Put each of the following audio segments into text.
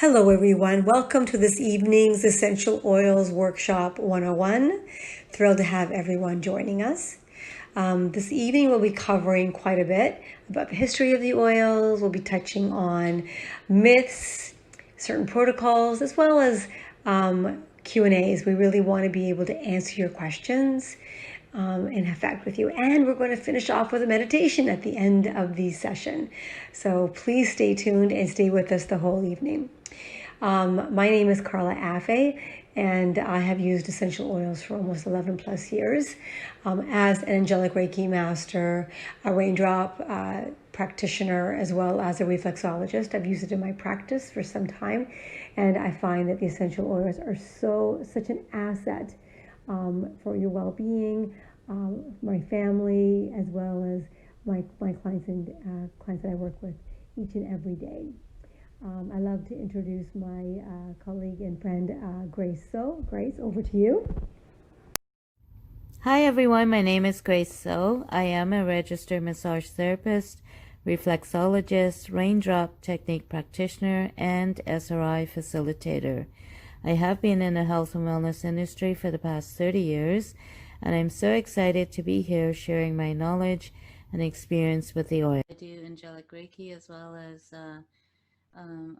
Hello, everyone. Welcome to this evening's Essential Oils Workshop 101. Thrilled to have everyone joining us. This evening, we'll be covering quite a bit about the history of the oils. We'll be touching on myths, certain protocols, as well as Q&As. We really want to be able to answer your questions and have fact with you. And we're going to finish off with a meditation at the end of the session. So please stay tuned and stay with us the whole evening. My name is Carla Affe, and I have used essential oils for almost 11 plus years as an angelic Reiki master, a raindrop practitioner, as well as a reflexologist. I've used it in my practice for some time, and I find that the essential oils are such an asset for your well-being, my family, as well as my clients and clients that I work with each and every day. I love to introduce my colleague and friend, Grace So. Grace, over to you. Hi everyone, my name is Grace So. I am a registered massage therapist, reflexologist, raindrop technique practitioner, and SRI facilitator. I have been in the health and wellness industry for the past 30 years, and I'm so excited to be here sharing my knowledge and experience with the oil. I do angelic Reiki as well as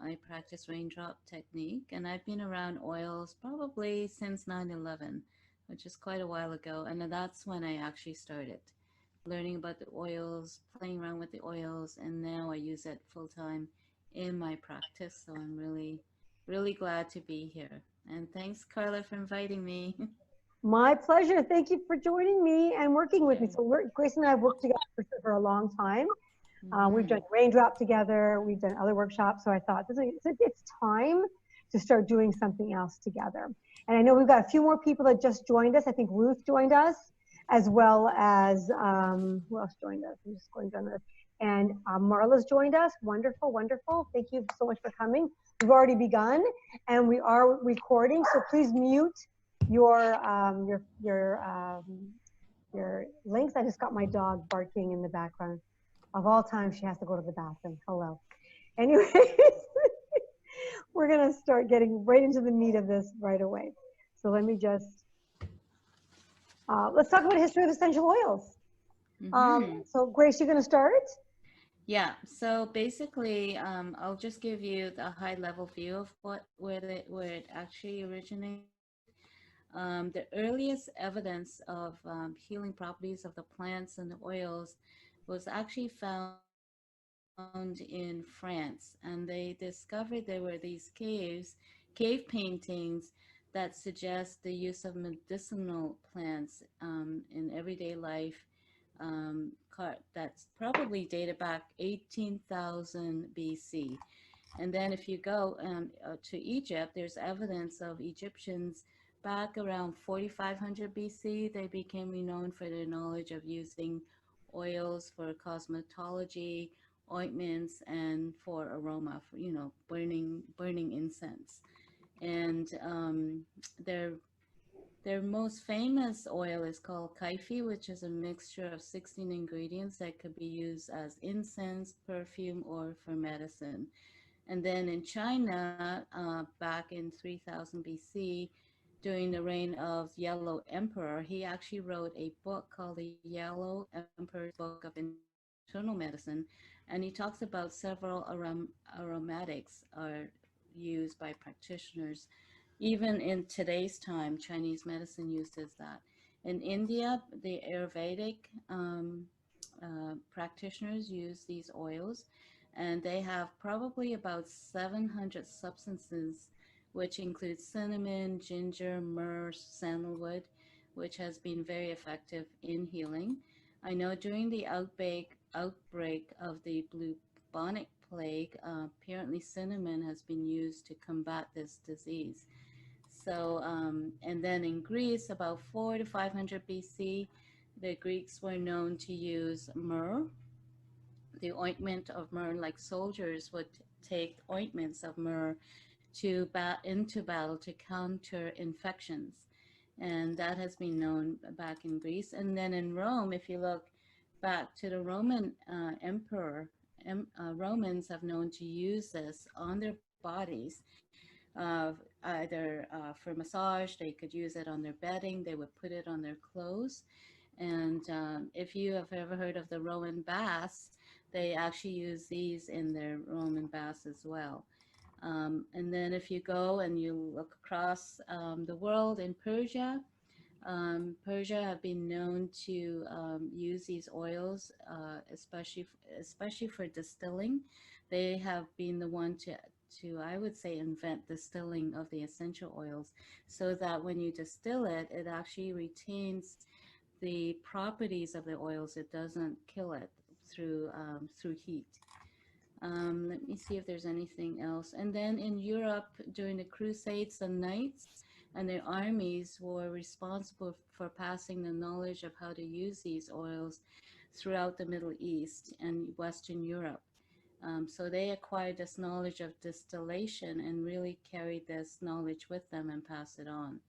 I practice raindrop technique, and I've been around oils probably since 9/11, which is quite a while ago. And that's when I actually started learning about the oils, playing around with the oils, and now I use it full time in my practice. So I'm really, really glad to be here. And thanks, Carla, for inviting me. My pleasure. Thank you for joining me and working with me. So Grace and I have worked together for a long time. We've done raindrop together. We've done other workshops. So I thought it's time to start doing something else together. And I know we've got a few more people that just joined us. I think Ruth joined us, as well as who else joined us? I'm just going down this. And Marla's joined us. Wonderful, wonderful. Thank you so much for coming. We've already begun, and we are recording. So please mute your links. I just got my dog barking in the background. Of all times, she has to go to the bathroom. Hello. Anyways, we're going to start getting right into the meat of this right away. So let me just, let's talk about the history of essential oils. So Grace, you're going to start? Yeah, so basically, I'll just give you the high level view of where it actually originated. The earliest evidence of healing properties of the plants and the oils was actually found in France, and they discovered there were these cave paintings that suggest the use of medicinal plants in everyday life. That's probably dated back 18,000 BC. And then if you go to Egypt, there's evidence of Egyptians back around 4500 BC. They became renowned for their knowledge of using oils for cosmetology, ointments, and for aroma, for, burning incense. And their most famous oil is called kaifi, which is a mixture of 16 ingredients that could be used as incense, perfume, or for medicine. And then in China, back in 3000 BC, during the reign of Yellow Emperor, he actually wrote a book called the Yellow Emperor's Book of Internal Medicine, and he talks about several aromatics are used by practitioners. Even in today's time, Chinese medicine uses that. In India, the Ayurvedic practitioners use these oils, and they have probably about 700 substances, which include cinnamon, ginger, myrrh, sandalwood, which has been very effective in healing. I know during the outbreak of the bubonic plague, apparently cinnamon has been used to combat this disease. So, and then in Greece, about 400 to 500 BC, the Greeks were known to use myrrh, the ointment of myrrh, like soldiers would take ointments of myrrh into battle to counter infections. And that has been known back in Greece. And then in Rome, if you look back to the Roman emperor, Romans have known to use this on their bodies. Either for massage, they could use it on their bedding, they would put it on their clothes. And if you have ever heard of the Roman baths, they actually use these in their Roman baths as well. And then if you go and you look across the world in Persia, Persia have been known to use these oils, especially for distilling. They have been the one to I would say invent distilling of the essential oils, so that when you distill it, it actually retains the properties of the oils. It doesn't kill it through heat. Let me see if there's anything else. And then in Europe, during the Crusades, the knights and their armies were responsible for passing the knowledge of how to use these oils throughout the Middle East and Western Europe. So they acquired this knowledge of distillation and really carried this knowledge with them and passed it on.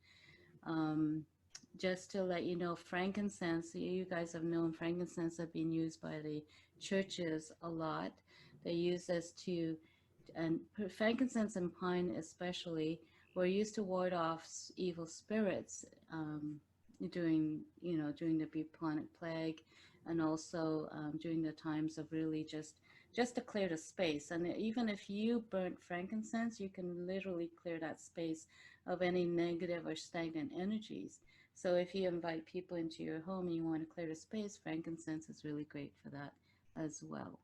Just to let you know, frankincense, you guys have known frankincense have been used by the churches a lot. They use this and frankincense and pine especially, were used to ward off evil spirits during the bubonic plague, and also during the times of really just to clear the space. And even if you burnt frankincense, you can literally clear that space of any negative or stagnant energies. So if you invite people into your home and you want to clear the space, frankincense is really great for that as well.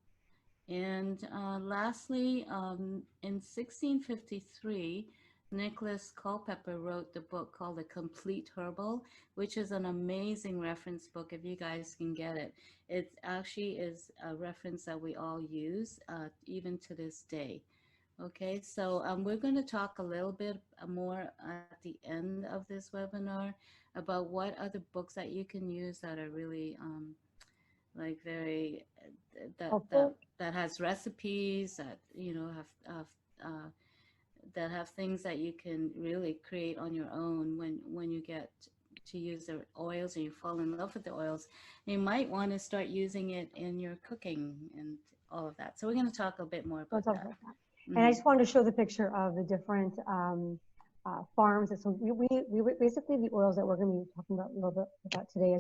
And lastly, in 1653, Nicholas Culpeper wrote the book called The Complete Herbal, which is an amazing reference book if you guys can get it. It actually is a reference that we all use even to this day. Okay, so we're going to talk a little bit more at the end of this webinar about what other books that you can use that are really like very that has recipes that that have things that you can really create on your own when you get to use the oils and you fall in love with the oils. You might want to start using it in your cooking and all of that. So we're going to talk a bit more about that. And I just wanted to show the picture of the different farms. So we basically, the oils that we're going to be talking about a little bit about today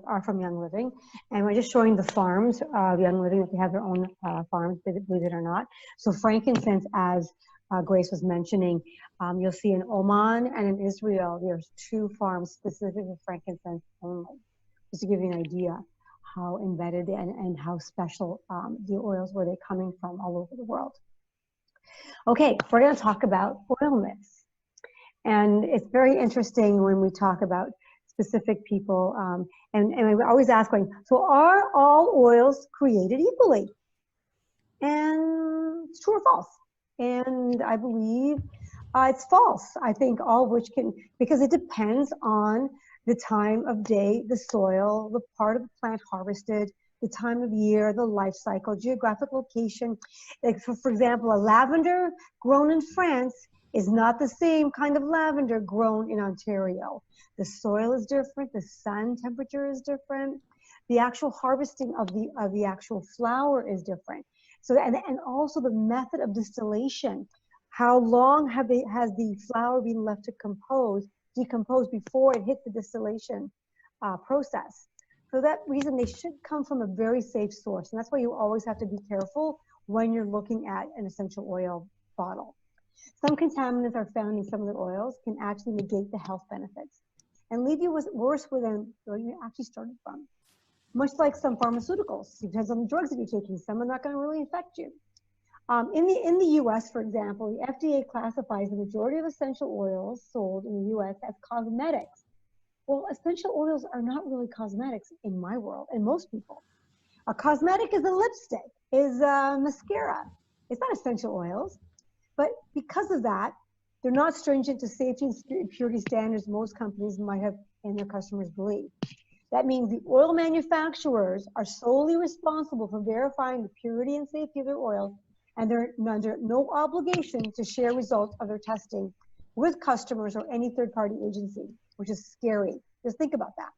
are from Young Living, and we're just showing the farms of Young Living, that they have their own farms, believe it or not. So frankincense, as Grace was mentioning, you'll see in Oman and in Israel, there's 2 farms specific for frankincense only, just to give you an idea how embedded and how special the oils, where they're coming from all over the world. Okay, we're going to talk about oil myths. And it's very interesting when we talk about specific people. And we always ask, so are all oils created equally? And it's true or false? And I believe it's false. I think all of which because it depends on the time of day, the soil, the part of the plant harvested, the time of year, the life cycle, geographic location. Like for example, a lavender grown in France is not the same kind of lavender grown in Ontario. The soil is different, the sun temperature is different, the actual harvesting of the actual flower is different. So and also the method of distillation. How long has the flower been left to decompose before it hit the distillation process? For that reason, they should come from a very safe source. And that's why you always have to be careful when you're looking at an essential oil bottle. Some contaminants are found in some of the oils can actually negate the health benefits and leave you worse than where you actually started from. Much like some pharmaceuticals, it depends on the drugs that you're taking. Some are not going to really affect you. In the US, for example, the FDA classifies the majority of essential oils sold in the US as cosmetics. Well, essential oils are not really cosmetics in my world, and most people. A cosmetic is a lipstick, is a mascara. It's not essential oils. But because of that, they're not stringent to safety and purity standards most companies might have and their customers believe. That means the oil manufacturers are solely responsible for verifying the purity and safety of their oils, and they're under no obligation to share results of their testing with customers or any third-party agency, which is scary. Just think about that.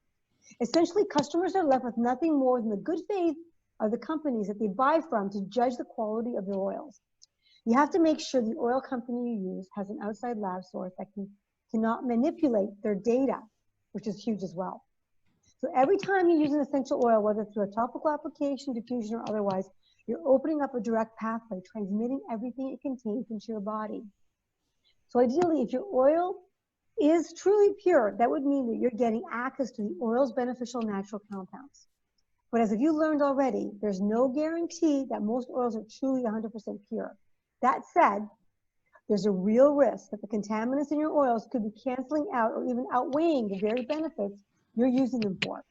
Essentially, customers are left with nothing more than the good faith of the companies that they buy from to judge the quality of their oils. You have to make sure the oil company you use has an outside lab source that cannot manipulate their data, which is huge as well. So every time you use an essential oil, whether through a topical application, diffusion, or otherwise, you're opening up a direct pathway, transmitting everything it contains into your body. So ideally, if your oil is truly pure, that would mean that you're getting access to the oil's beneficial natural compounds. But as if you learned already, there's no guarantee that most oils are truly 100% pure. That said, there's a real risk that the contaminants in your oils could be canceling out or even outweighing the very benefits you're using them for.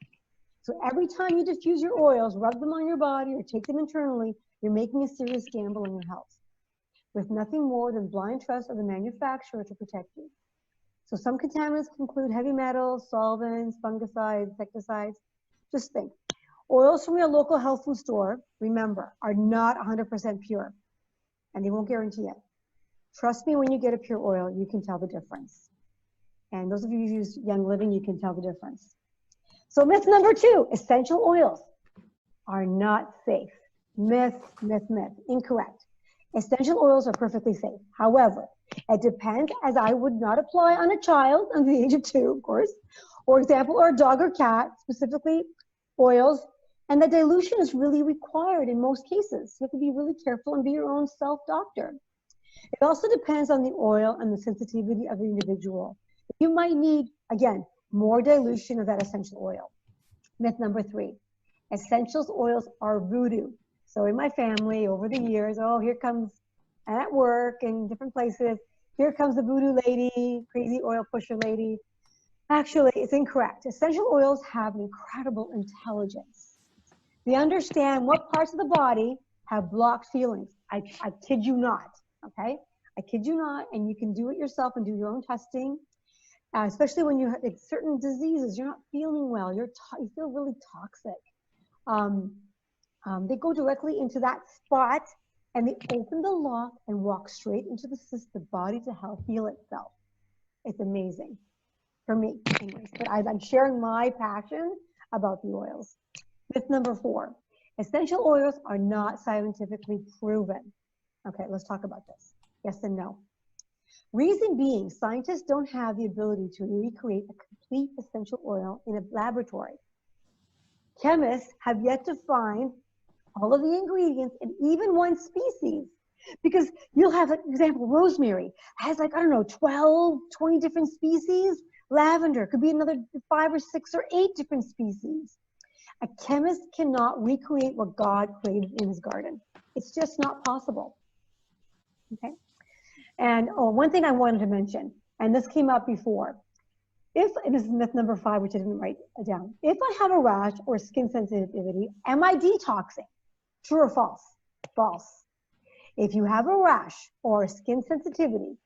So every time you diffuse your oils, rub them on your body or take them internally, you're making a serious gamble on your health, with nothing more than blind trust of the manufacturer to protect you. So some contaminants can include heavy metals, solvents, fungicides, insecticides. Just think, oils from your local health food store, remember, are not 100% pure, and they won't guarantee it. Trust me, when you get a pure oil, you can tell the difference. And those of you who use Young Living, you can tell the difference. So myth number 2, essential oils are not safe. Myth, myth, myth, incorrect. Essential oils are perfectly safe. However, it depends, as I would not apply on a child under the age of 2, of course, or example, or a dog or cat, specifically oils, and the dilution is really required in most cases. You have to be really careful and be your own self-doctor. It also depends on the oil and the sensitivity of the individual. You might need, again, more dilution of that essential oil. Myth number 3, essentials oils are voodoo. So in my family over the years, oh, here comes, and at work and different places, here comes the voodoo lady, crazy oil pusher lady. Actually, it's incorrect. Essential oils have an incredible intelligence. They understand what parts of the body have blocked feelings. I kid you not, okay? I kid you not, and you can do it yourself and do your own testing. Especially when you have certain diseases, you're not feeling well, you feel really toxic. They go directly into that spot and they open the lock and walk straight into the body to help heal itself. It's amazing for me, anyways. But I'm sharing my passion about the oils. Myth number 4, essential oils are not scientifically proven. Okay, let's talk about this. Yes and no. Reason being, scientists don't have the ability to recreate a complete essential oil in a laboratory. Chemists have yet to find all of the ingredients in even one species. Because you'll have, for example, rosemary has like, I don't know, 12, 20 different species. Lavender could be another 5 or 6 or 8 different species. A chemist cannot recreate what God created in his garden. It's just not possible. Okay? And one thing I wanted to mention, and this came up before, and this is myth number 5, which I didn't write down. If I have a rash or skin sensitivity, am I detoxing? True or false? False. If you have a rash or a skin sensitivity,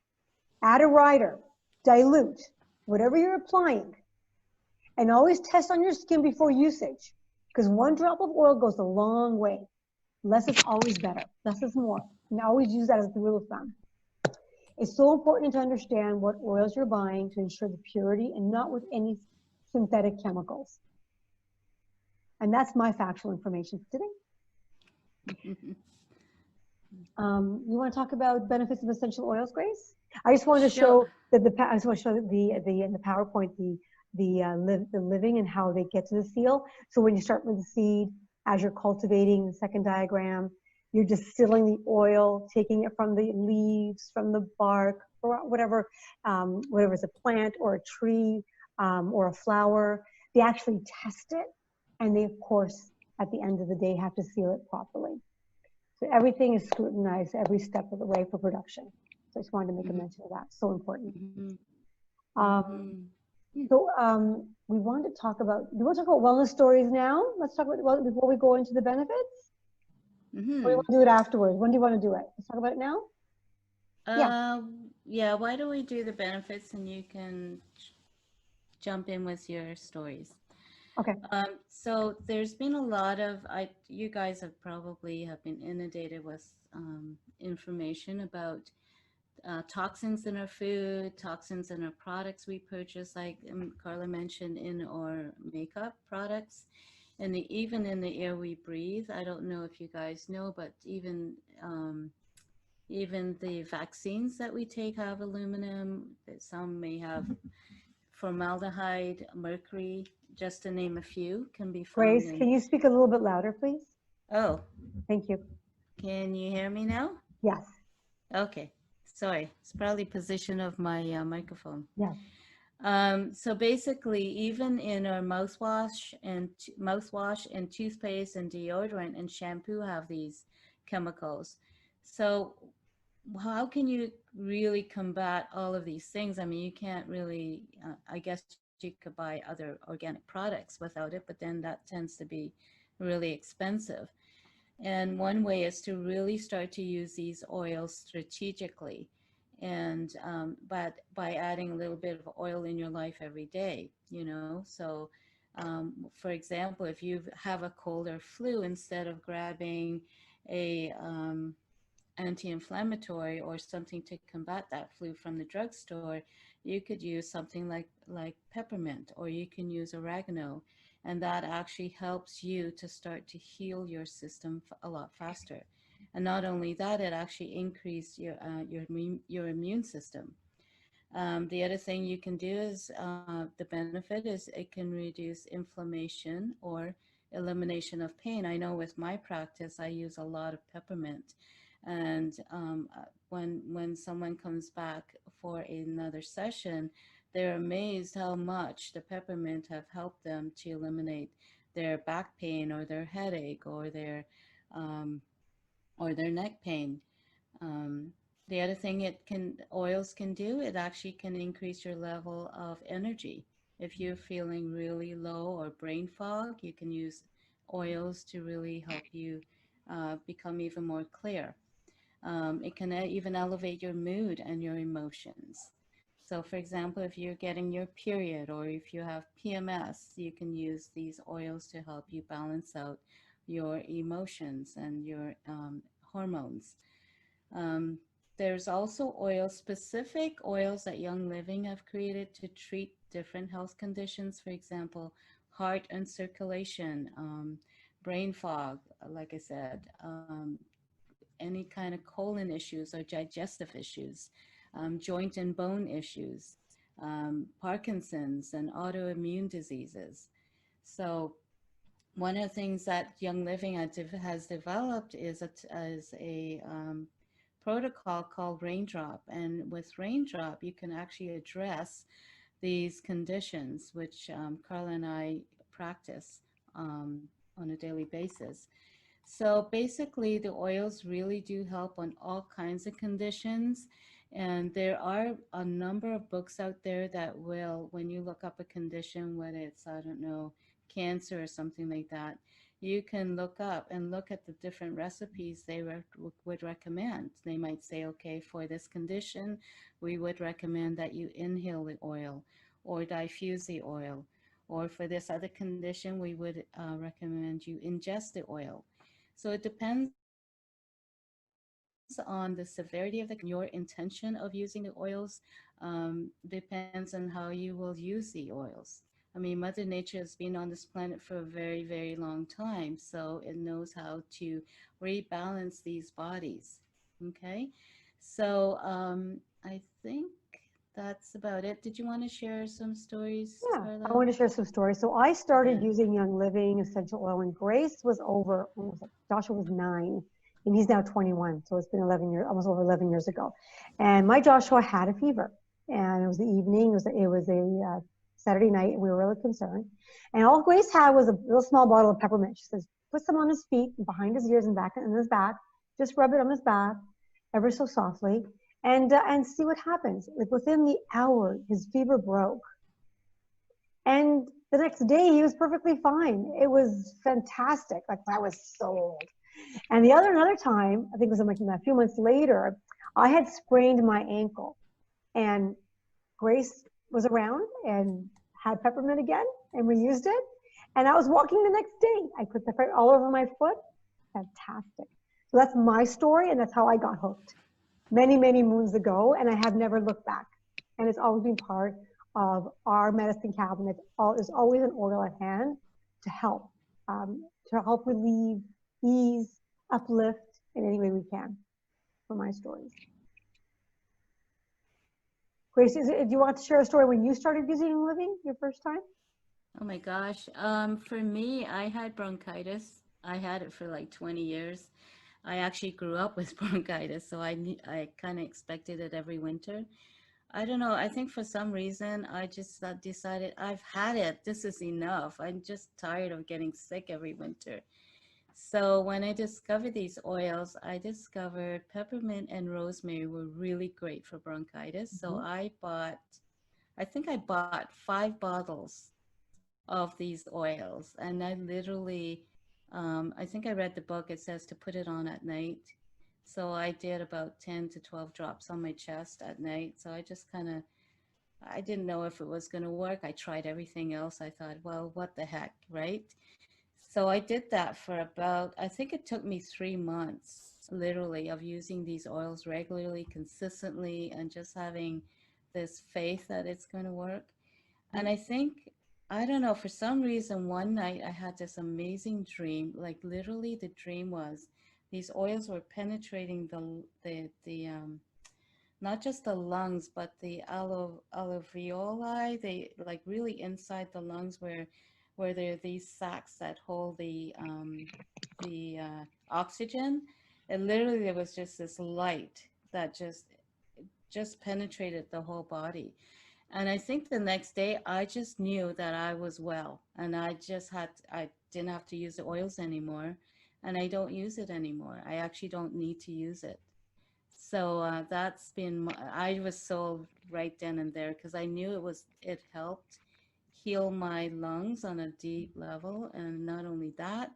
add a rider, dilute, whatever you're applying, and always test on your skin before usage, because 1 drop of oil goes a long way. Less is always better. Less is more. And I always use that as the rule of thumb. It's so important to understand what oils you're buying to ensure the purity and not with any synthetic chemicals. And that's my factual information for today. You want to talk about benefits of essential oils, Grace? I just wanted to show that I just want to show in the PowerPoint the living and how they get to the seal. So when you start with the seed, as you're cultivating, the second diagram, you're distilling the oil, taking it from the leaves, from the bark, or whatever it's a plant or a tree or a flower. They actually test it, and they, of course, at the end of the day, have to seal it properly. So everything is scrutinized every step of the way for production. So I just wanted to make a mention of that. So important. We wanted to talk about, do you want to talk about wellness stories now? Let's talk about, well, before we go into the benefits? Or do you want to do it afterwards? When do you want to do it? Let's talk about it now? Yeah, why don't we do the benefits and you can jump in with your stories. Okay. So there's been a lot of, you guys have been inundated with information about toxins in our food, toxins in our products we purchase, like Carla mentioned, in our makeup products, and even in the air we breathe. I don't know if you guys know, but even Even the vaccines that we take have aluminum. Some may have formaldehyde, mercury, just to name a few, can be found Grace, in. can you speak a little bit louder, please? Oh, Thank you. can you hear me now? Yes, Okay, sorry. It's probably position of my microphone. yes. So basically, even in our mouthwash and toothpaste and deodorant and shampoo have these chemicals. So how can you really combat all of these things? I mean, you can't really, I guess you could buy other organic products without it, but then that tends to be really expensive. And one way is to really start to use these oils strategically. And but by adding a little bit of oil in your life every day, you know. So for example, if you have a cold or flu, instead of grabbing a anti-inflammatory or something to combat that flu from the drugstore, you could use something like peppermint, or you can use oregano, and that actually helps you to start to heal your system a lot faster. And not only that, it actually increases your immune system. The other thing you can do is the benefit is it can reduce inflammation or elimination of pain. I know with my practice, I use a lot of peppermint. And when someone comes back for another session, they're amazed how much the peppermint have helped them to eliminate their back pain or their headache um, or their neck pain. Um, the other thing oils can do, it actually can increase your level of energy. If you're feeling really low or brain fog, you can use oils to really help you become even more clear. It can even elevate your mood and your emotions. So, for example, if you're getting your period or if you have PMS, you can use these oils to help you balance out your emotions and your hormones. Um, there's also specific oils that Young Living have created to treat different health conditions. For example, heart and circulation, brain fog, like I said, any kind of colon issues or digestive issues, joint and bone issues, Parkinson's and autoimmune diseases. So one of the things that Young Living has developed is a protocol called Raindrop. And with Raindrop, you can actually address these conditions, which Carla and I practice on a daily basis. So basically, the oils really do help on all kinds of conditions. And there are a number of books out there that will, when you look up a condition, whether it's, I don't know, cancer or something like that, you can look up and look at the different recipes they would recommend. They might say, okay, for this condition, we would recommend that you inhale the oil or diffuse the oil. Or for this other condition, we would recommend you ingest the oil. So it depends on the severity of your intention of using the oils, depends on how you will use the oils. I mean, Mother Nature has been on this planet for a very, very long time, so it knows how to rebalance these bodies. Okay, so I think that's about it. Did you want to share some stories, Yeah, I Carla? want to share some stories. So I started Yeah. using Young Living essential oil when Grace was over, when was it? Joshua was 9 and he's now 21. So it's been 11 years, almost over 11 years ago. And my Joshua had a fever and it was the evening. It was a Saturday night and we were really concerned. And all Grace had was a little small bottle of peppermint. She says, put some on his feet, behind his ears and back and his back. Just rub it on his back ever so softly and see what happens. Like within the hour, his fever broke. And the next day he was perfectly fine. It was fantastic. Like I was sold. And another time, I think it was like a few months later, I had sprained my ankle and Grace was around and had peppermint again and we used it. And I was walking the next day. I put peppermint all over my foot. Fantastic. So that's my story and that's how I got hooked many, many moons ago. And I have never looked back. And it's always been part of our medicine cabinet. There's always an oil at hand to help relieve, ease, uplift in any way we can. for my stories. Grace, do you want to share a story when you started using Living your first time? Oh my gosh. For me, I had bronchitis. I had it for like 20 years. I actually grew up with bronchitis, so I kind of expected it every winter. I don't know. I think for some reason I just decided I've had it. This is enough. I'm just tired of getting sick every winter. So when I discovered these oils, I discovered peppermint and rosemary were really great for bronchitis. So I think I bought 5 bottles of these oils, and I literally, I think I read the book. It says to put it on at night. So I did about 10 to 12 drops on my chest at night. So I just kind of, I didn't know if it was going to work. I tried everything else. I thought, well, what the heck, right? So I did that for about, I think it took me 3 months, literally, of using these oils regularly, consistently, and just having this faith that it's going to work. And I think, I don't know, for some reason, one night I had this amazing dream. Like literally, the dream was these oils were penetrating the not just the lungs, but the alveoli. They like really inside the lungs where there are these sacs that hold the oxygen. And literally, there was just this light that just penetrated the whole body. And I think the next day I just knew that I was well, and I didn't have to use the oils anymore, and I don't use it anymore. I actually don't need to use it. So that's been, I was sold right then and there because I knew it helped heal my lungs on a deep level. And not only that,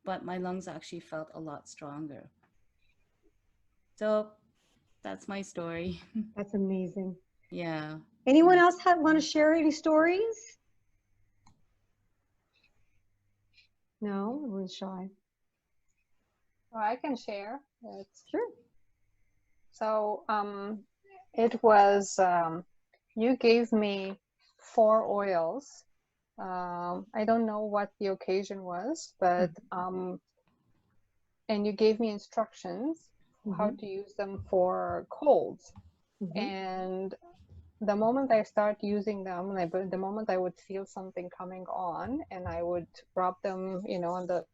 but my lungs actually felt a lot stronger. So that's my story. That's amazing. Yeah. Anyone else want to share any stories? No, everyone's shy. Well, I can share. It's Sure. So it was, you gave me 4 oils. I don't know what the occasion was, but, and you gave me instructions how to use them for colds. And the moment I start using them, the moment I would feel something coming on, and I would rub them, you know, on the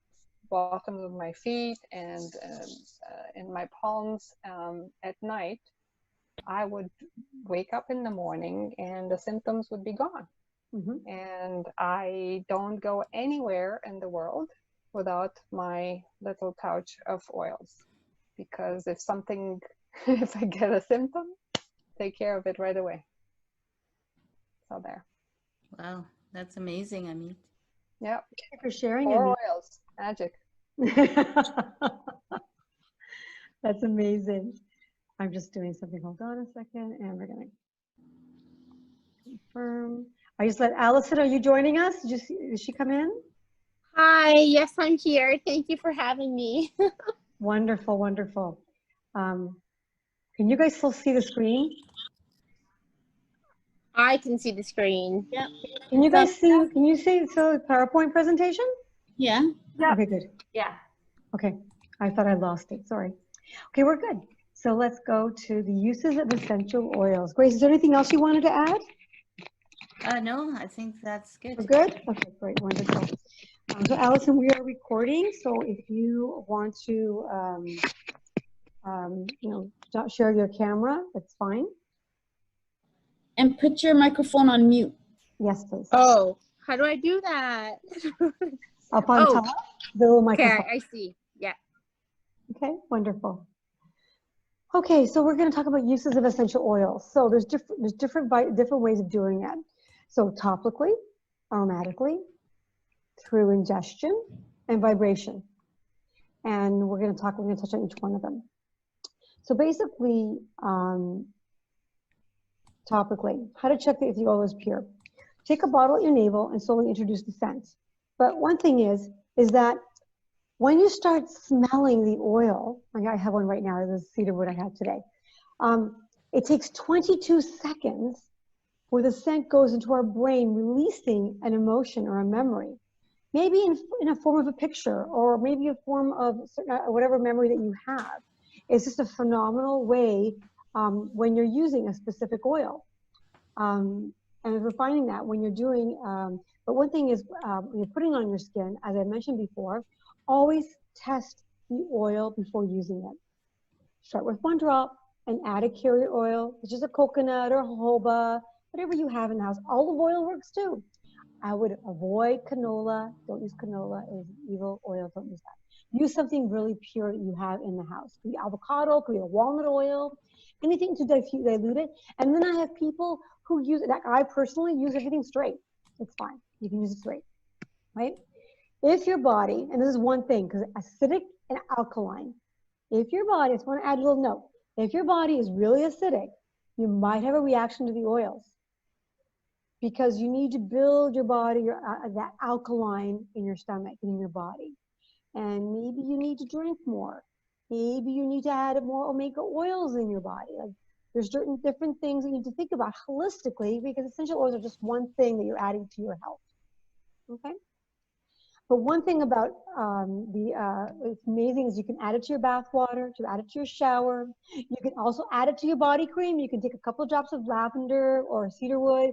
bottoms of my feet and in my palms at night, I would wake up in the morning and the symptoms would be gone. And I don't go anywhere in the world without my little pouch of oils, because if something, if I get a symptom, take care of it right away. So there. Wow, that's amazing, Amit. Yeah. Thank you for sharing. 4 oils, magic. That's amazing. I'm just doing something. Hold on a second, and we're gonna confirm. I just let Allison. Are you joining us? Did she come in? Hi. Yes, I'm here. Thank you for having me. Wonderful, wonderful. Can you guys still see the screen? I can see the screen. Yep. Can you guys see? Can you see the PowerPoint presentation? Yeah. Yeah. Okay, good. Yeah. Okay, I thought I lost it. Sorry. Okay, we're good. So let's go to the uses of essential oils. Grace, is there anything else you wanted to add? No, I think that's good. We're good? Okay, great, wonderful. So Allison, we are recording, so if you want to, you know, not share your camera, that's fine. And put your microphone on mute. Yes, please. Oh, how do I do that? Up on top, the little microphone. Okay, I see. Yeah. Okay, wonderful. Okay, so we're going to talk about uses of essential oils. So there's different ways of doing it. So topically, aromatically, through ingestion, and vibration. And we're going to touch on each one of them. So basically, topically, how to check if the oil is pure. Take a bottle at your navel and slowly introduce the scent. But one thing is that when you start smelling the oil, like I have one right now, this is cedarwood I had today. It takes 22 seconds where the scent goes into our brain, releasing an emotion or a memory. Maybe in a form of a picture, or maybe a form of whatever memory that you have. It's just a phenomenal way when you're using a specific oil. And we're finding that when you're doing, but one thing is when you're putting on your skin, as I mentioned before, always test the oil before using it. Start with 1 drop and add a carrier oil, which is a coconut or jojoba, whatever you have in the house. Olive oil works too. I would avoid canola. Don't use canola. It's evil oil. Don't use that. Use something really pure that you have in the house. Could be avocado, could be a walnut oil, anything to dilute it. And then I have people who use it. I personally use everything straight. It's fine. You can use it straight, right? If your body, and this is one thing, because acidic and alkaline, if your body, I just want to add a little note, if your body is really acidic, you might have a reaction to the oils because you need to build your body, that alkaline in your stomach and in your body. And maybe you need to drink more. Maybe you need to add more omega oils in your body. Like there's certain different things that you need to think about holistically because essential oils are just one thing that you're adding to your health. Okay? But one thing about it's amazing is you can add it to your bath water, to add it to your shower. You can also add it to your body cream. You can take a couple of drops of lavender or cedarwood,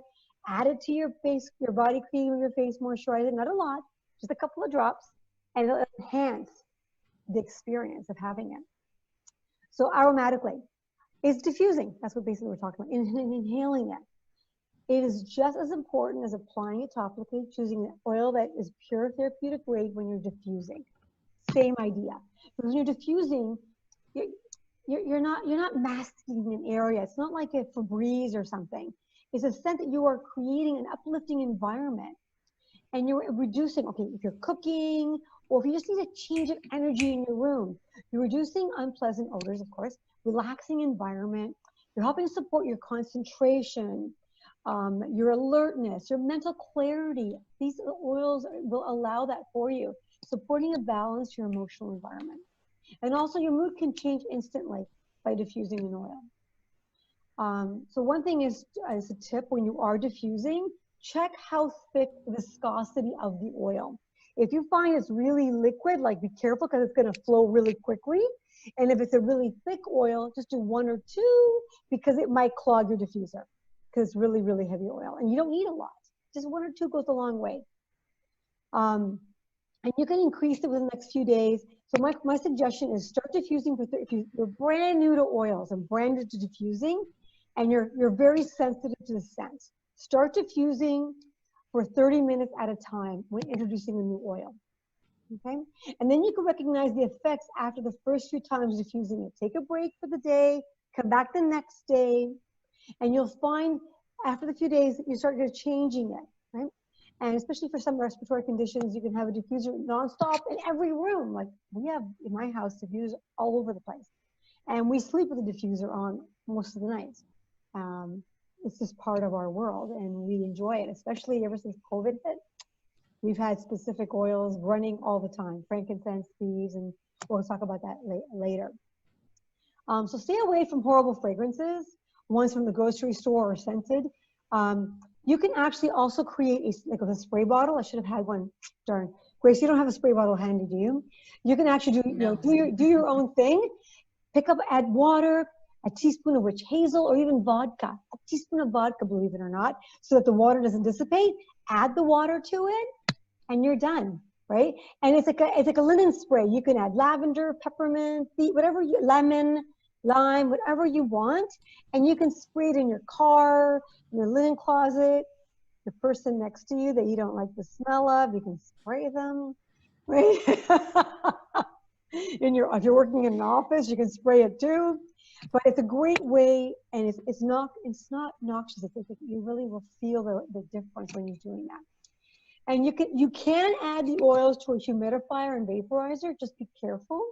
add it to your face, your body cream, or your face moisturizer. Not a lot, just a couple of drops, and it'll enhance the experience of having it. So aromatically, it's diffusing. That's what basically we're talking about, inhaling it. It is just as important as applying it topically, choosing an oil that is pure therapeutic grade when you're diffusing. Same idea. Because when you're diffusing, you're not masking an area. It's not like a Febreze or something. It's a sense that you are creating an uplifting environment. And you're reducing, okay, if you're cooking, or if you just need a change of energy in your room, you're reducing unpleasant odors, of course, relaxing environment. You're helping support your concentration, your alertness, your mental clarity. These oils will allow that for you, supporting a balance to your emotional environment. And also your mood can change instantly by diffusing an oil. So one thing is, as a tip, when you are diffusing, check how thick the viscosity of the oil. If you find it's really liquid, like be careful because it's going to flow really quickly. And if it's a really thick oil, just do 1 or 2 because it might clog your diffuser because it's really, really heavy oil. And you don't need a lot. Just 1 or 2 goes a long way. And you can increase it within the next few days. So my suggestion is start diffusing if you're brand new to oils and brand new to diffusing, and you're very sensitive to the scent. Start diffusing for 30 minutes at a time when introducing a new oil. Okay? And then you can recognize the effects after the first few times diffusing it. Take a break for the day, come back the next day, and you'll find after the few days that you start changing it, right? And especially for some respiratory conditions, you can have a diffuser nonstop in every room. Like we have in my house diffusers all over the place. And we sleep with a diffuser on most of the nights. It's just part of our world and we enjoy it, especially ever since COVID hit. We've had specific oils running all the time, frankincense, thieves, and we'll talk about that later. So stay away from horrible fragrances, ones from the grocery store or scented. You can actually also create a spray bottle. I should have had one. Darn. Grace, you don't have a spray bottle handy, do you? You can actually do your own thing. Add water, a teaspoon of witch hazel, or even vodka. A teaspoon of vodka, believe it or not, so that the water doesn't dissipate. Add the water to it, and you're done, right? And it's like a linen spray. You can add lavender, peppermint, lemon, lime, whatever you want, and you can spray it in your car, in your linen closet, the person next to you that you don't like the smell of, you can spray them, right? If you're working in an office, you can spray it too. But it's a great way, and it's not noxious. You really will feel the difference when you're doing that. And you can add the oils to a humidifier and vaporizer. Just be careful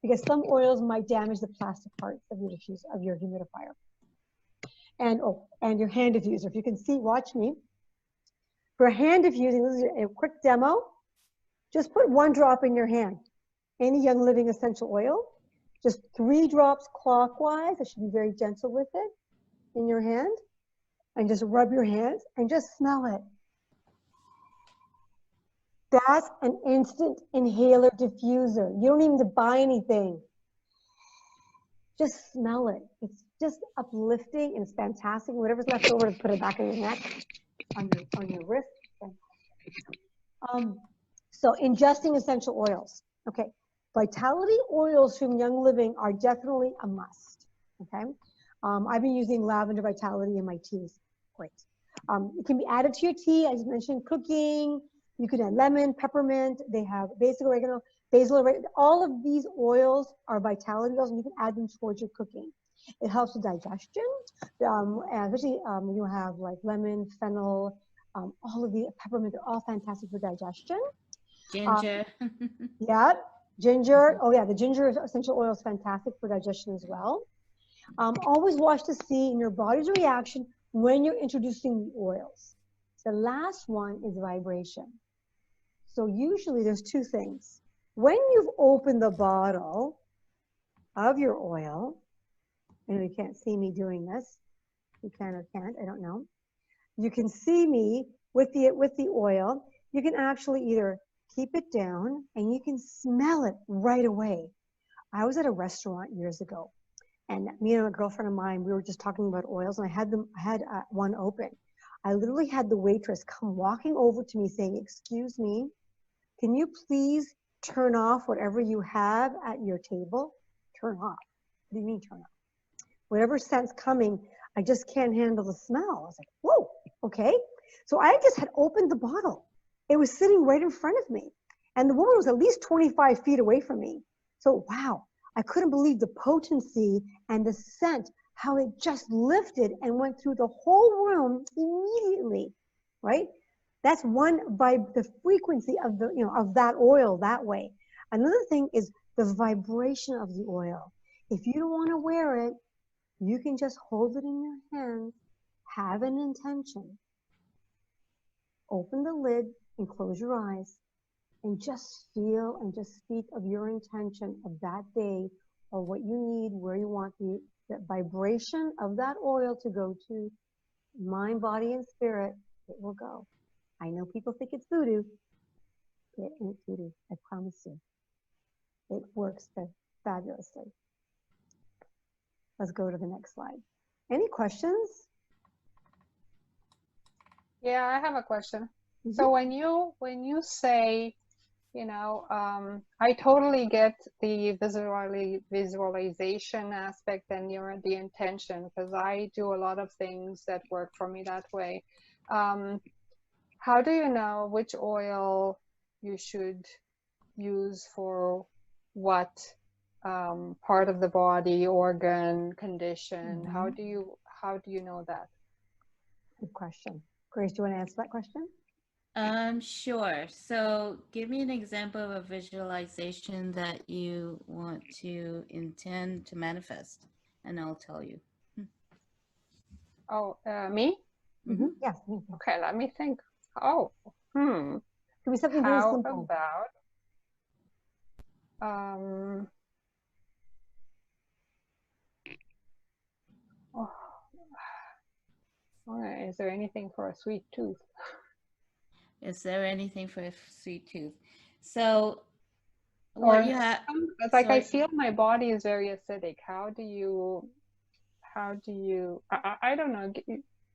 because some oils might damage the plastic parts of your humidifier. And your hand diffuser. If you can see, watch me. For hand diffusing, this is a quick demo. Just put 1 drop in your hand. Any Young Living essential oil. Just 3 drops clockwise. I should be very gentle with it in your hand. And just rub your hands and just smell it. That's an instant inhaler diffuser. You don't even need to buy anything. just smell it. It's just uplifting and it's fantastic. Whatever's left over, put it back on your neck, on your wrist. So ingesting essential oils. Okay, vitality oils from Young Living are definitely a must. Okay, I've been using lavender vitality in my teas. Great. It can be added to your tea, as mentioned, cooking. You can add lemon, peppermint. They have basil, oregano, all of these oils are vitality oils, and you can add them towards your cooking. It helps with digestion, especially when you have like lemon, fennel, all of the peppermint. They're all fantastic for digestion. Ginger. Yeah, ginger. Oh yeah, the ginger essential oil is fantastic for digestion as well. Always watch to see in your body's reaction when you're introducing the oils. The last one is vibration. So usually there's two things. When you've opened the bottle of your oil, I know you can't see me doing this. You can or can't, I don't know. You can see me with the oil. You can actually either keep it down and you can smell it right away. I was at a restaurant years ago, and me and a girlfriend of mine, we were just talking about oils, and I had one open. I literally had the waitress come walking over to me saying, "Excuse me, can you please turn off whatever you have at your table?" Turn off? What do you mean turn off? Whatever scent's coming, I just can't handle the smell. I was like, whoa, okay. So I just had opened the bottle. It was sitting right in front of me. And the woman was at least 25 feet away from me. So wow, I couldn't believe the potency and the scent, how it just lifted and went through the whole room immediately, right? That's one by the frequency of the, of that oil that way. Another thing is the vibration of the oil. If you don't want to wear it, you can just hold it in your hands, have an intention, open the lid and close your eyes, and just feel and just speak of your intention of that day or what you need, where you want the vibration of that oil to go to, mind, body, and spirit. It will go. I know people think it's voodoo. It ain't voodoo, I promise you. It works fabulously. Let's go to the next slide. Any questions? Yeah, I have a question. So when you say, I totally get the visualization aspect and the intention, because I do a lot of things that work for me that way. How do you know which oil you should use for what part of the body, organ, condition? How do you know that? Good question. Grace, do you want to answer that question? Sure. So give me an example of a visualization that you want to intend to manifest, and I'll tell you. Oh, me? Mm-hmm. Yes. Okay, let me think. Oh, Could be something very how simple. about is there anything for a sweet tooth? Is there anything for a sweet tooth? So what you have, It's like I sorry. feel my body is very acidic. How do you, I don't know.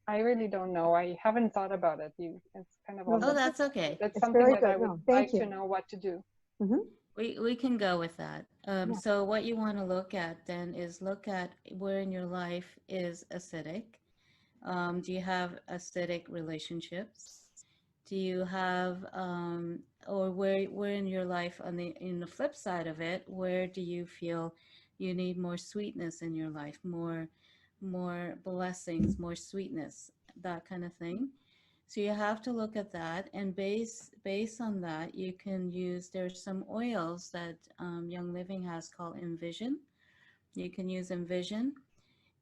I really don't know. I haven't thought about it. It's kind of on Oh, that's okay. That's It's something very that good. I would No, thank like you. to know what to do. We can go with that. Yeah. So what you want to look at then is look at where in your life is acidic. Do you have acidic relationships? Do you have, or where in your life in the flip side of it, where do you feel you need more sweetness in your life, more blessings, more sweetness, that kind of thing? So you have to look at that, and based on that, you can use, there's some oils that Young Living has called Envision. You can use Envision.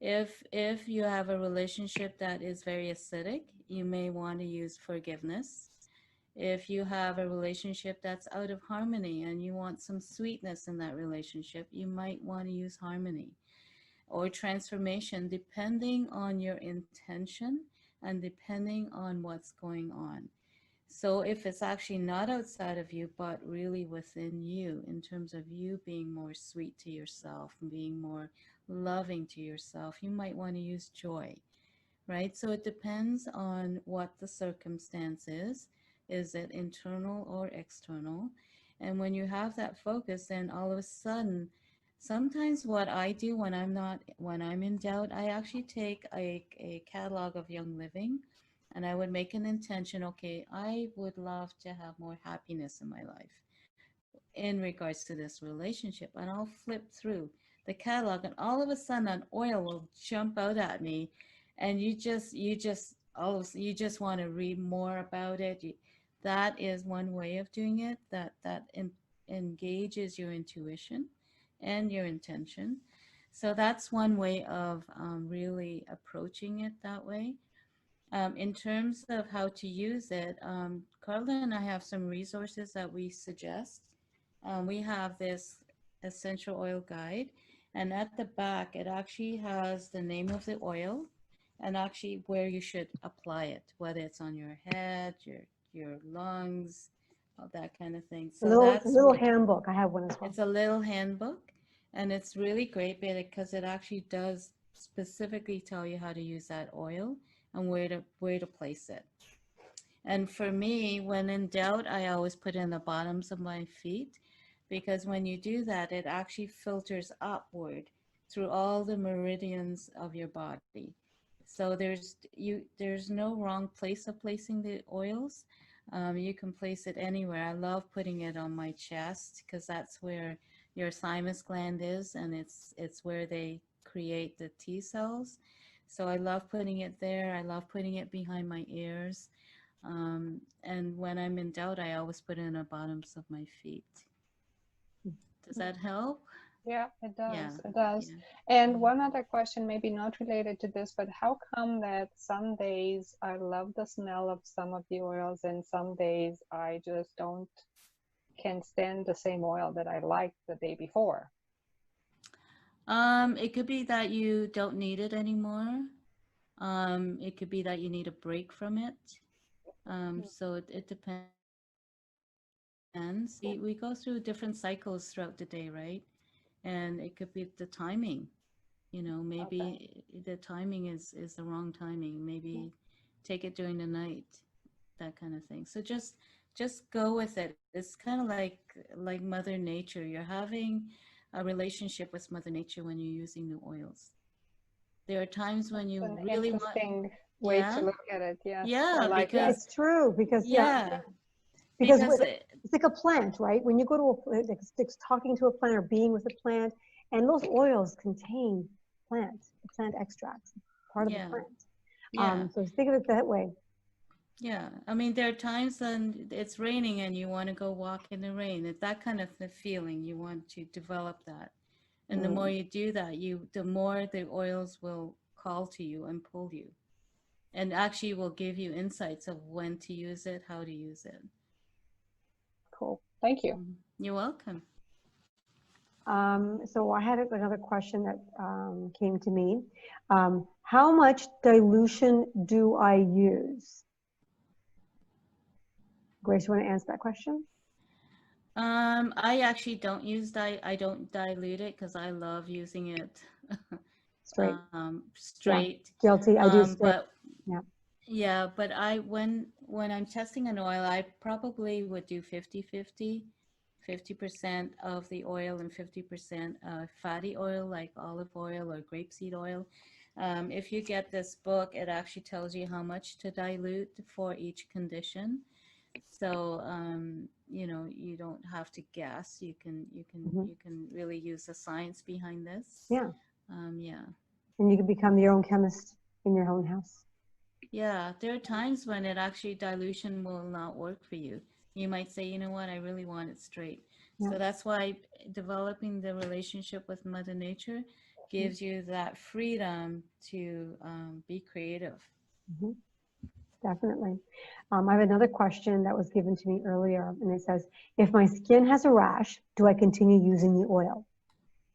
If you have a relationship that is very acidic, you may want to use forgiveness. If you have a relationship that's out of harmony and you want some sweetness in that relationship, you might want to use harmony or transformation, depending on your intention and depending on what's going on. So if it's actually not outside of you, but really within you, in terms of you being more sweet to yourself and being more loving to yourself. You might want to use joy, right? So it depends on what the circumstance is. Is it internal or external? And when you have that focus, then all of a sudden, sometimes what I do when I'm in doubt, I actually take a catalog of Young Living and I would make an intention, okay, I would love to have more happiness in my life in regards to this relationship. And I'll flip through the catalog and all of a sudden an oil will jump out at me and you just want to read more about it. That is one way of doing it that engages your intuition and your intention. So that's one way of really approaching it that way. In terms of how to use it, Carla and I have some resources that we suggest. We have this essential oil guide, and at the back, it actually has the name of the oil and actually where you should apply it, whether it's on your head, your lungs, all that kind of thing. A So little handbook. I have one as well. it's a little handbook, and it's really great because it actually does specifically tell you how to use that oil and where to place it. And for me, when in doubt, I always put it in the bottoms of my feet because when you do that, it actually filters upward through all the meridians of your body. So there's no wrong place of placing the oils. You can place it anywhere. I love putting it on my chest because that's where your thymus gland is, and it's where they create the T cells. So I love putting it there. I love putting it behind my ears. And when I'm in doubt, I always put it in the bottoms of my feet. Does that help? Yeah, it does. Yeah, It does. yeah. And one other question, maybe not related to this, but how come that some days I love the smell of some of the oils and some days I just don't can stand the same oil that I liked the day before? It could be that you don't need it anymore. It could be that you need a break from it. So it depends. We go through different cycles throughout the day, right? And it could be the timing. Okay. Maybe the timing is the wrong timing. Maybe take it during the night, that kind of thing. So just go with it. It's kind of like Mother Nature. You're having a relationship with Mother Nature when you're using the oils. There are times when you An really want, interesting way to yeah, look at it. Yes, I yeah, like Yeah, that. because it's true because yeah, because because it's like a plant, right? When you go to it's talking to a plant or being with a plant, and those oils contain plant extracts, part of the yeah, plant. yeah. So think of it that way. Yeah, I mean, there are times when it's raining and you want to go walk in the rain. It's that kind of the feeling. You want to develop that. And the more you do that, the more the oils will call to you and pull you. And actually will give you insights of when to use it, how to use it. Cool. Thank you. You're welcome. So I had another question that came to me. How much dilution do I use? Grace, you want to answer that question? I actually don't I don't dilute it because I love using it Straight. straight. Yeah. Guilty. I do straight. But Yeah. yeah, but when I'm testing an oil, I probably would do 50-50, 50% of the oil and 50% fatty oil like olive oil or grapeseed oil. If you get this book, it actually tells you how much to dilute for each condition. So you don't have to guess. You can really use the science behind this. Yeah. Yeah. And you can become your own chemist in your own house. Yeah, there are times when it actually dilution will not work for you. You might say, you know what, I really want it straight. Yeah. So that's why developing the relationship with Mother Nature gives you that freedom to be creative. Definitely. I have another question that was given to me earlier, and it says, if my skin has a rash, do I continue using the oil?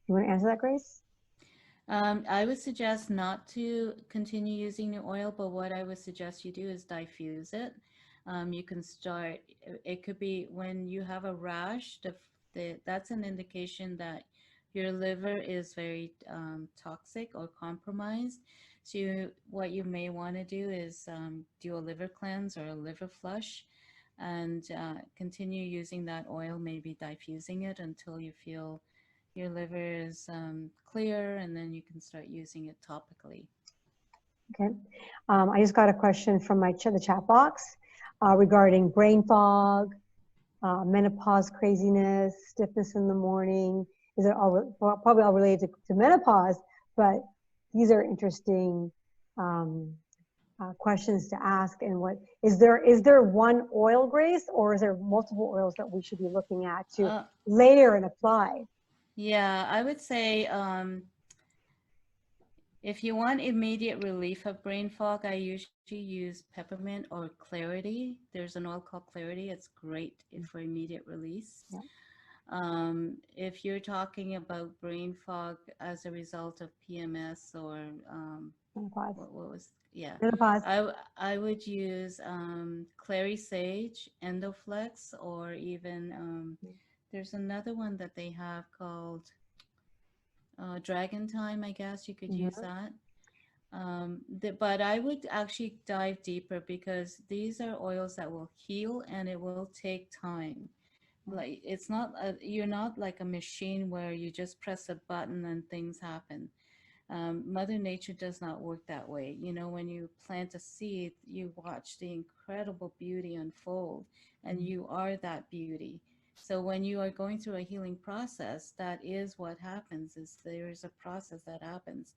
You want to answer that, Grace? I would suggest not to continue using the oil, but what I would suggest you do is diffuse it. You can start, it could be when you have a rash, that's an indication that your liver is very toxic or compromised. So what you may want to do is do a liver cleanse or a liver flush, and continue using that oil, maybe diffusing it until you feel your liver is clear, and then you can start using it topically. Okay. I just got a question from the chat box regarding brain fog, menopause craziness, stiffness in the morning. Is it all probably all related to menopause? But these are interesting questions to ask. And what is there one oil, Grace, or is there multiple oils that we should be looking at to layer and apply? Yeah, I would say if you want immediate relief of brain fog, I usually use peppermint or Clarity. There's an oil called Clarity. It's great for immediate release. Yeah. If you're talking about brain fog as a result of PMS or Menopause. what was, yeah, Menopause. I would use Clary Sage, Endoflex, or even there's another one that they have called Dragon Time, I guess you could use that. But I would actually dive deeper, because these are oils that will heal, and it will take time. Like, it's not you're not like a machine where you just press a button and things happen. Mother Nature does not work that way. You know, when you plant a seed, you watch the incredible beauty unfold, and you are that beauty. So when you are going through a healing process, that is what happens, is there is a process that happens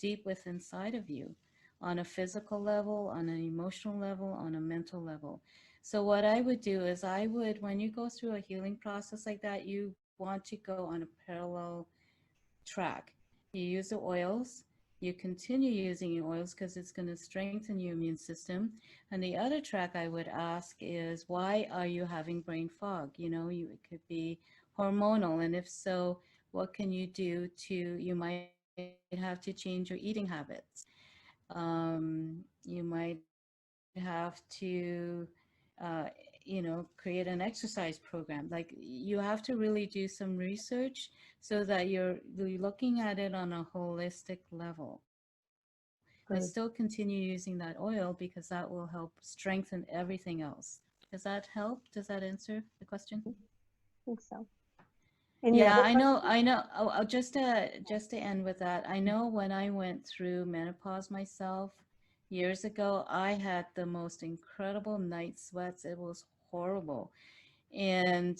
deep within inside of you, on a physical level, on an emotional level, on a mental level. So what I would do is when you go through a healing process like that, you want to go on a parallel track. You use the oils, you continue using your oils because it's going to strengthen your immune system. And the other track I would ask is, why are you having brain fog? You know, it could be hormonal. And if so, what can you do you might have to change your eating habits. You might have to, create an exercise program. Like, you have to really do some research so that you're looking at it on a holistic level. But still continue using that oil, because that will help strengthen everything else. Does that help? Does that answer the question? I think so. Yeah, I know. Oh, just to end with that, I know when I went through menopause myself years ago, I had the most incredible night sweats. It was horrible. And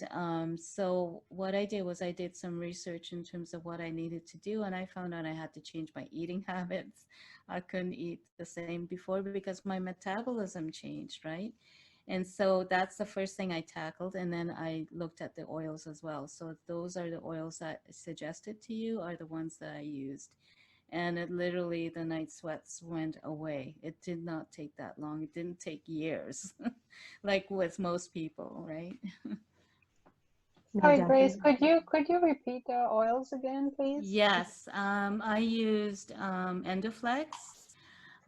so what I did was I did some research in terms of what I needed to do, and I found out I had to change my eating habits. I couldn't eat the same before because my metabolism changed, right? And so that's the first thing I tackled. And then I looked at the oils as well. So those are the oils that I suggested to you, are the ones that I used. And it literally, the night sweats went away. It did not take that long. It didn't take years, like with most people, right? Sorry, Grace, could you repeat the oils again, please? Yes, I used Endoflex.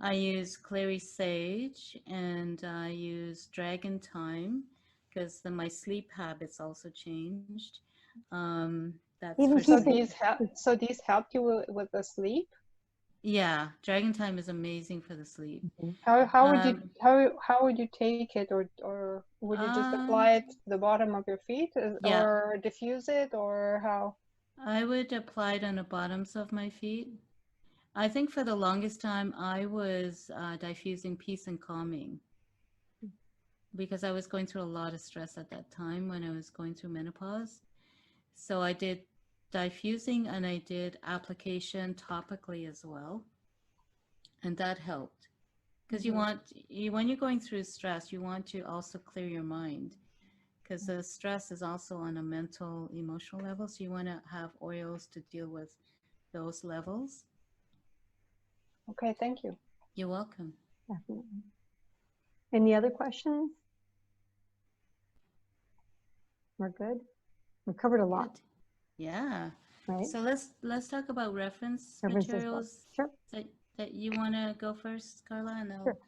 I use Clary Sage, and I use Dragon Time, because my sleep habits also changed. That's Even so these helped you with the sleep? Yeah, Dragon Time is amazing for the sleep. How would you take it, or would you just apply it to the bottom of your feet, or diffuse it, or how? I would apply it on the bottoms of my feet. I think for the longest time I was diffusing Peace and Calming, because I was going through a lot of stress at that time when I was going through menopause. So I did diffusing, and I did application topically as well. And that helped, because when you're going through stress, you want to also clear your mind, because the stress is also on a mental, emotional level. So you want to have oils to deal with those levels. Okay, thank you. You're welcome. Definitely. Any other questions? We're good. We covered a lot. Good. Yeah. Right. So let's talk about reference materials. Sure. That you want to go first, Carla, and sure.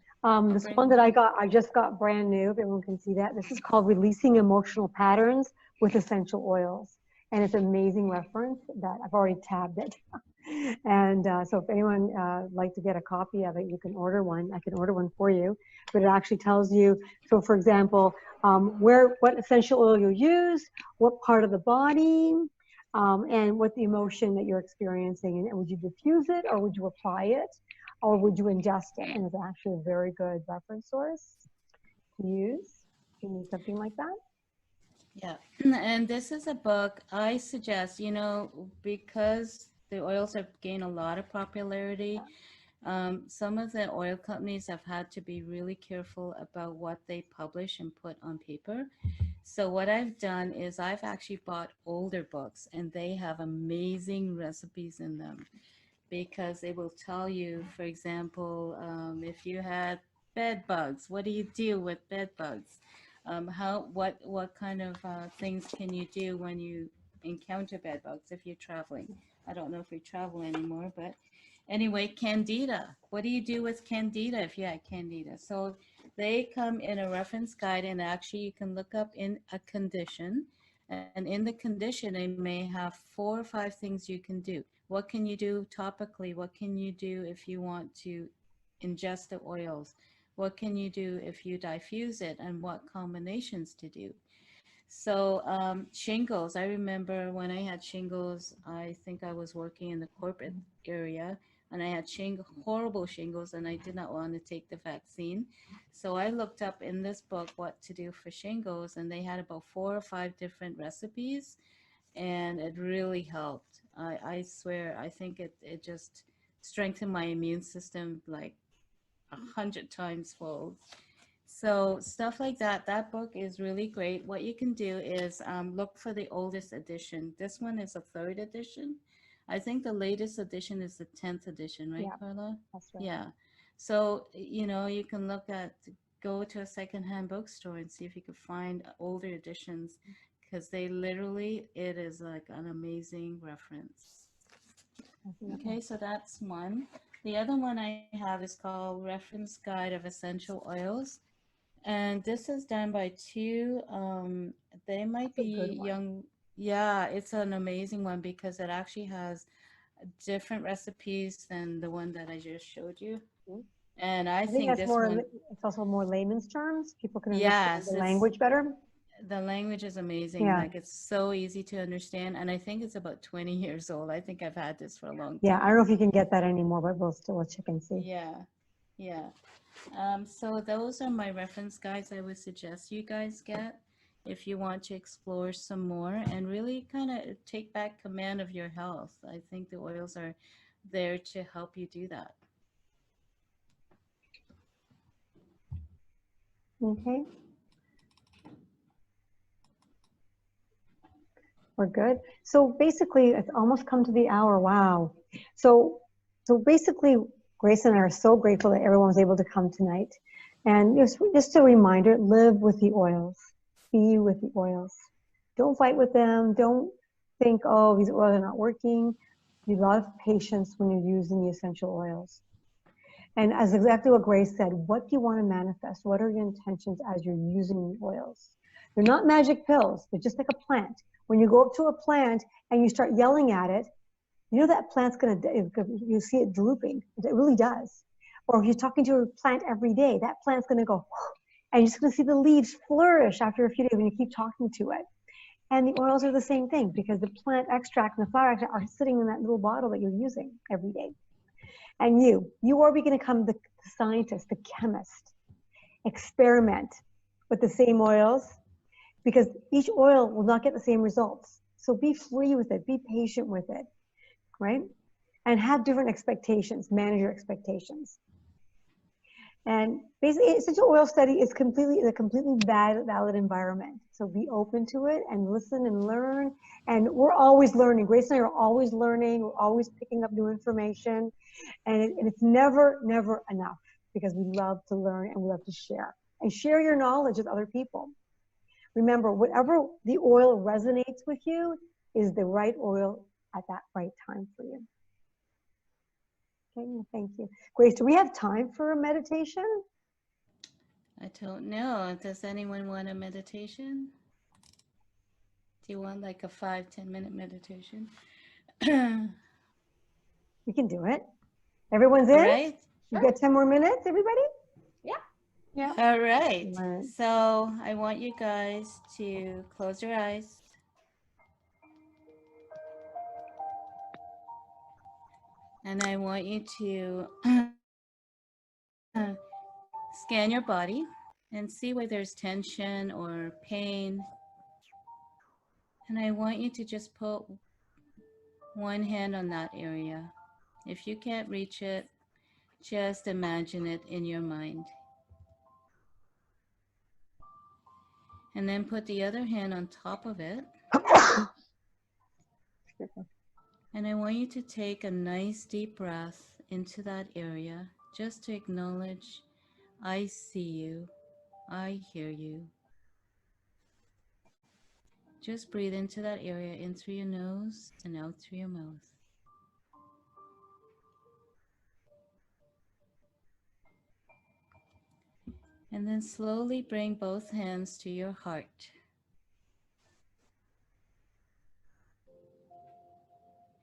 This one that I just got brand new, if everyone can see that. This is called Releasing Emotional Patterns with Essential Oils. And it's an amazing reference that I've already tabbed it. And so if anyone would like to get a copy of it, you can order one. I can order one for you. But it actually tells you, so for example, what essential oil you'll use, what part of the body, and what the emotion that you're experiencing. And would you diffuse it, or would you apply it, or would you ingest it? And it's actually a very good reference source to use if you need something like that. Yeah, and this is a book I suggest, you know, because the oils have gained a lot of popularity. Some of the oil companies have had to be really careful about what they publish and put on paper. So what I've done is I've actually bought older books, and they have amazing recipes in them, because they will tell you, for example, if you had bed bugs, what do you do with bed bugs? What kind of things can you do when you encounter bed bugs if you're traveling? I don't know if we travel anymore, but anyway, candida. What do you do with candida if you had candida? So they come in a reference guide, and actually you can look up in a condition, and in the condition it may have 4 or 5 things you can do. What can you do topically? What can you do if you want to ingest the oils? What can you do if you diffuse it, and what combinations to do? So shingles, I remember when I had shingles, I think I was working in the corporate area, and I had horrible shingles, and I did not want to take the vaccine. So I looked up in this book what to do for shingles, and they had about 4 or 5 different recipes, and it really helped. I swear, I think it just strengthened my immune system like 100 times fold. So stuff like that, that book is really great. What you can do is look for the oldest edition. This one is a 3rd edition. I think the latest edition is the 10th edition, right, Yeah, Carla? that's right. Yeah. So, you know, you can go to a secondhand bookstore and see if you can find older editions, because they literally, it is like an amazing reference. Okay, so that's one. The other one I have is called Reference Guide of Essential Oils. And this is done by 2, they might That's a good be one. young. Yeah, it's an amazing one because it actually has different recipes than the one that I just showed you. Mhm. And I I think think that's this more, one, it's also more layman's terms. People can understand yes, the language better. the language is amazing. Yeah. Like, it's so easy to understand. And I think it's about 20 years old. I think I've had this for a long Yeah, I don't know time. if you can get that anymore, but we'll check and see. Yeah, yeah. So those are my reference guides I would suggest you guys get if you want to explore some more and really kind of take back command of your health. I think the oils are there to help you do that. Okay. We're good. So basically, it's almost come to the hour. Wow. So basically, Grace and I are so grateful that everyone was able to come tonight. And just a reminder, live with the oils. Be with the oils. Don't fight with them. Don't think, oh, these oils are not working. Be a lot of patience when you're using the essential oils. And as exactly what Grace said, what do you want to manifest? What are your intentions as you're using the oils? They're not magic pills. They're just like a plant. When you go up to a plant and you start yelling at it, you know that plant's you see it drooping. It really does. Or if you're talking to a plant every day, that plant's going to go, and you're just going to see the leaves flourish after a few days when you keep talking to it. And the oils are the same thing, because the plant extract and the flower extract are sitting in that little bottle that you're using every day. And you are going to become the scientist, the chemist. Experiment with the same oils, because each oil will not get the same results. So be free with it, be patient with it, right? And have different expectations, manage your expectations. And basically, essential oil study is a completely valid environment. So be open to it and listen and learn. And we're always learning. Grace and I are always learning. We're always picking up new information. And it's never, never enough, because we love to learn and we love to share. And share your knowledge with other people. Remember, whatever the oil resonates with you is the right oil at that right time for you. Okay, thank you. Grace, do we have time for a meditation? I don't know. Does anyone want a meditation? you want like a 5-10 minute meditation. We can do it. Everyone's All in? right. You got 10 more minutes, everybody? Yeah. All right. Excellent. So I want you guys to close your eyes. And I want you to scan your body and see where there's tension or pain. And I want you to just put one hand on that area. If you can't reach it, just imagine it in your mind. And then put the other hand on top of it. Excuse me. And I want you to take a nice deep breath into that area just to acknowledge, I see you, I hear you. Just breathe into that area in through your nose and out through your mouth. And then slowly bring both hands to your heart.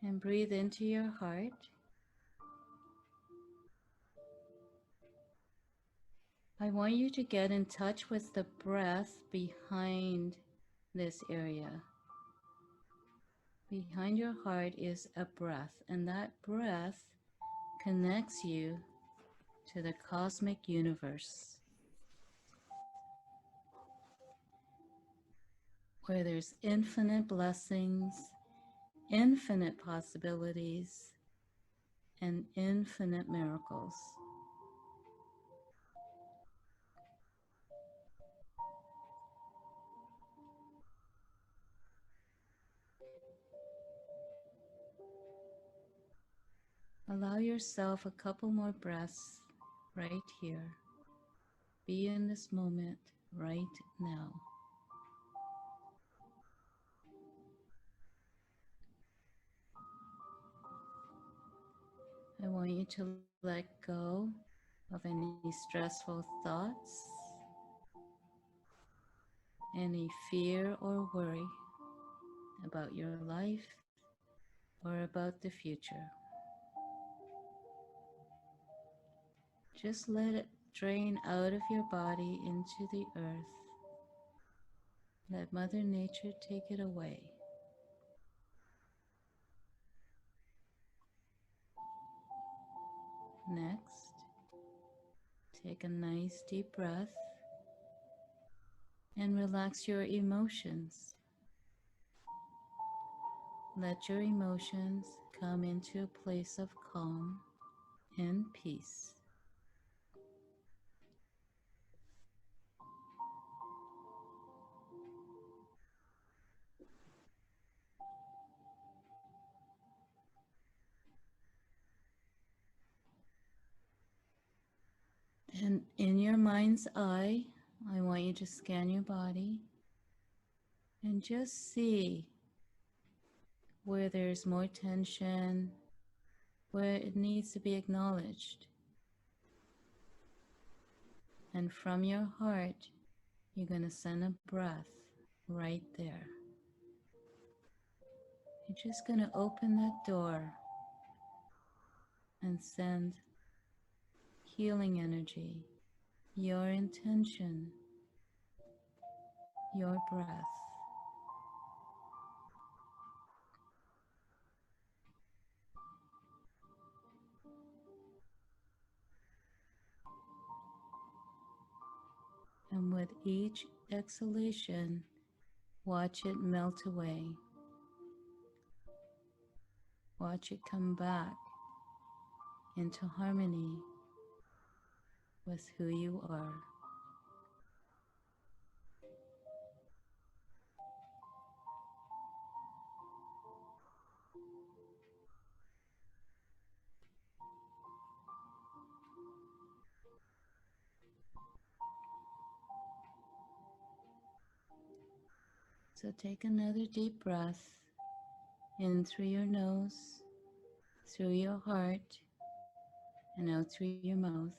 And breathe into your heart. I want you to get in touch with the breath behind this area. Behind your heart is a breath, and that breath connects you to the cosmic universe, where there's infinite blessings, infinite possibilities, and infinite miracles. Allow yourself a couple more breaths right here. Be in this moment right now. I want you to let go of any stressful thoughts, any fear or worry about your life or about the future. Just let it drain out of your body into the earth. Let Mother Nature take it away. Next, take a nice deep breath and relax your emotions. Let your emotions come into a place of calm and peace. And in your mind's eye, I want you to scan your body and just see where there's more tension, where it needs to be acknowledged. And from your heart, you're going to send a breath right there. You're just going to open that door and send healing energy, your intention, your breath. And with each exhalation, watch it melt away. Watch it come back into harmony with who you are. So take another deep breath in through your nose, through your heart, and out through your mouth.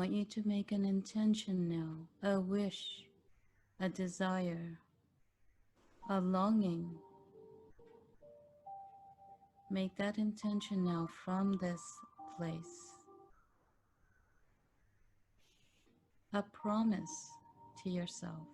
want you to make an intention now, a wish, a desire, a longing. Make that intention now from this place. A promise to yourself.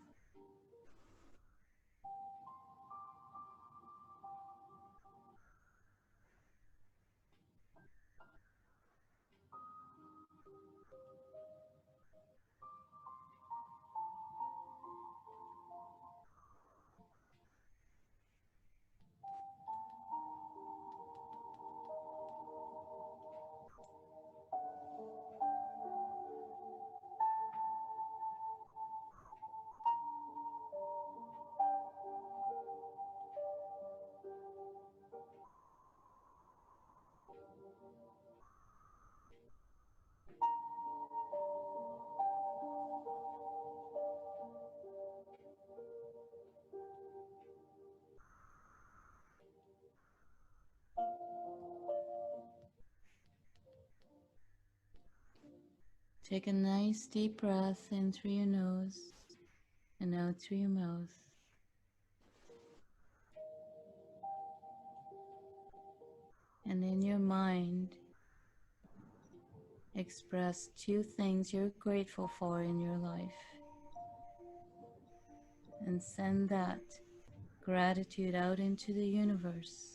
Take a nice deep breath in through your nose and out through your mouth. And in your mind, express 2 things you're grateful for in your life. And send that gratitude out into the universe.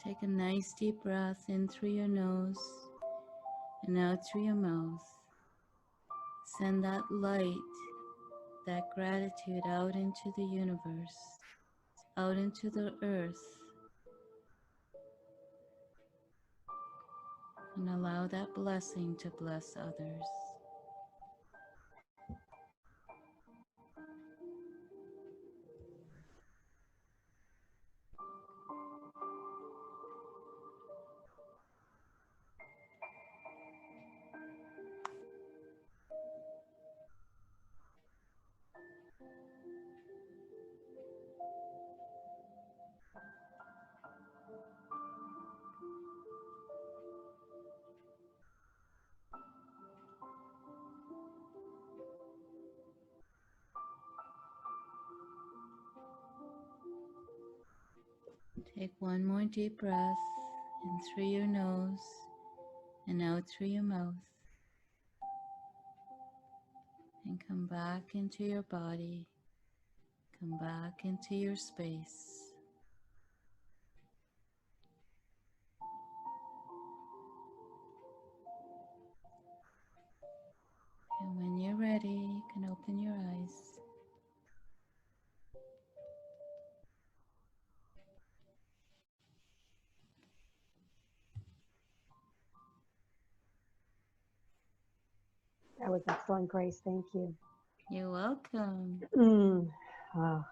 Take a nice deep breath in through your nose and out through your mouth. Send that light, that gratitude out into the universe, out into the earth, and allow that blessing to bless others. Take one more deep breath in through your nose and out through your mouth. And come back into your body. Come back into your space. And when you're ready, you can open your eyes. That was excellent, Grace. Thank you. You're welcome. Wow.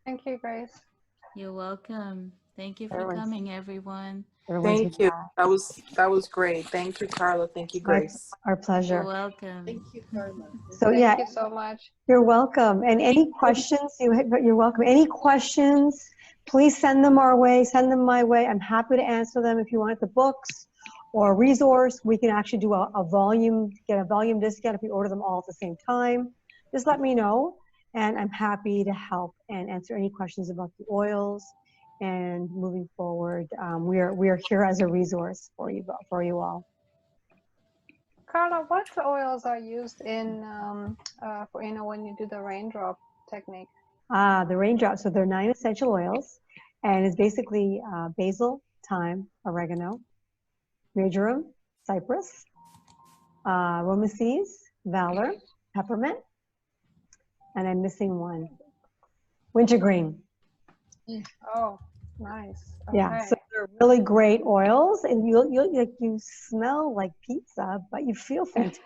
Thank you, Grace. You're welcome. Thank you for Everyone's- coming, everyone. Everyone's Thank you. relaxed. That was great. Thank you, Carla. Thank you, Our- Grace. Our You're pleasure. welcome. Thank you, Carla. So Thank yeah, you so much. you're welcome. And any questions, you're welcome. Any questions, please send them our way, send them my way. I'm happy to answer them. If you want the books or a resource, we can actually do a volume, get a volume discount if we order them all at the same time. Just let me know, and I'm happy to help and answer any questions about the oils. And moving forward, we are here as a resource for you all. Carla, what oils are used in, when you do the raindrop technique? The raindrops, so they're 9 essential oils, and it's basically basil, thyme, oregano, marjoram, cypress, aromaceas, valor, peppermint, and I'm missing one, wintergreen. Oh, nice. Yeah, Okay. so they're really great oils, and you smell like pizza, but you feel fantastic.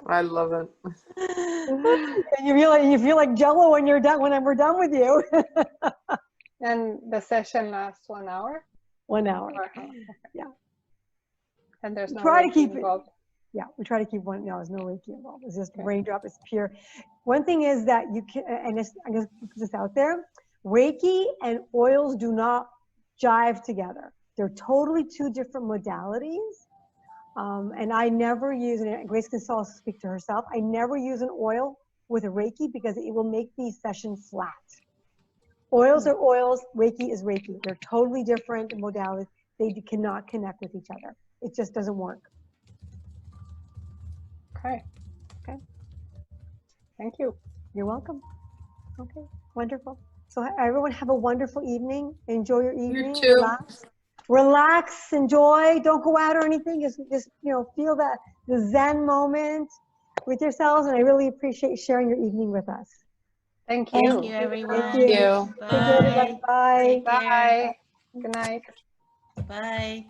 I love it. And you feel like Jello when you're done. When we're done with you. And the session lasts 1 hour? 1 hour. Yeah. And there's no Try to Reiki keep it. involved? Yeah, we try to keep one. No, there's no Reiki involved. It's just Okay. raindrop. It's pure. One thing is that you can, and I'm just put this out there. Reiki and oils do not jive together. They're totally two different modalities. And I never use, and Grace can also speak to herself, I never use an oil with a Reiki because it will make these sessions flat. Oils are oils, Reiki is Reiki. They're totally different modalities. They cannot connect with each other. It just doesn't work. Okay. Okay. Thank you. You're welcome. Okay, wonderful. So everyone have a wonderful evening. Enjoy your evening. too. Relax, enjoy. Don't go out or anything. Just feel the Zen moment with yourselves. And I really appreciate sharing your evening with us. Thank Thank you. you, everyone. Thank you. you. Take care, everybody. Bye. Take care. Bye. Good night. Bye.